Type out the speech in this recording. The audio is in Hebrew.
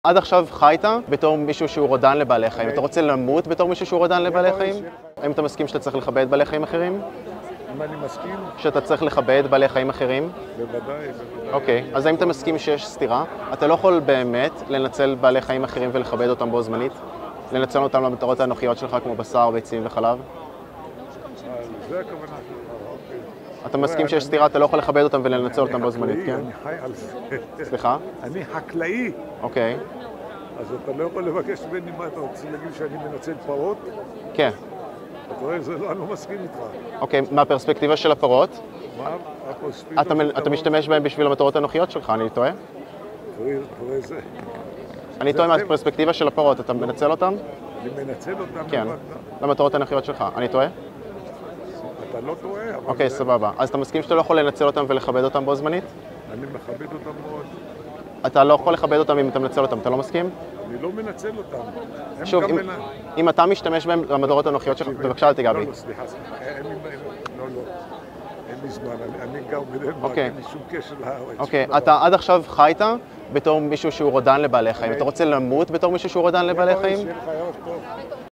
עד עכשיו חיית בתור מישהו שהוא רודן לבעלי חיים. אתה רוצה למות בתור מישהו שהוא רודן לבעלי חיים? האם אתה מסכים שאתה צריך לכבד בעלי חיים אחרים? אם אני מסכים? שאתה צריך לכבד בעלי חיים אחרים? בוודאי. אוקיי, אז האם אתה מסכים שיש סתירה? אתה לא יכול באמת לנצל בעלי חיים אחרים ולכבד אותם בו זמנית? לנצל אותם למטרות האנוכיות שלך כמו בשר, ביצים וחלב? זה הכוונה שלך, אוקיי. אתה מסכים שיש סתירה, אתה לא יכול לכבד אותם ולנצל אותם בו זמנית, כן? אני חי על זה. סליחה? אני חקלאי. אוקיי. אז אתה לא יכול לבקש ממני מה אתה רוצה להגיד שאני מנצל פרות? כן. אתה רואה, אני לא מסכים איתך. אוקיי, מהפרספקטיבה של הפרות, מה? הפרספקטיבה של הפרות? אתה משתמש בהם בשביל המטרות האנוכיות שלך, אני טועה? תראה זה. אני טועה מהפרספקטיבה של הפרות, אתה מנצל אותם? אני מנצל אותם. כן, למטרות האנוכיות שלך, אני טועה? אתה לא טועה, אבל... אוקיי, סבבה. אז אתה מסכים שאתה לא יכול לנצל אותם ולכבד אותם בו זמנית? אני מכבד אותם מאוד. אתה לא יכול לכבד אותם אם אתה מנצל אותם, אתה לא מסכים? אני לא מנצל אותם. שוב, אם אתה משתמש בהם למטרות האנוכיות שלך, בבקשה אל תיגע בי. לא, סליחה, אין לי זמן, אני גר בדנמרק, אין לי שום קשר לארץ. אוקיי, אתה עד עכשיו חיית בתור מישהו שהוא רודן לבעלי חיים. אתה רוצה למות בתור מישהו שהוא רודן לבעלי חיים?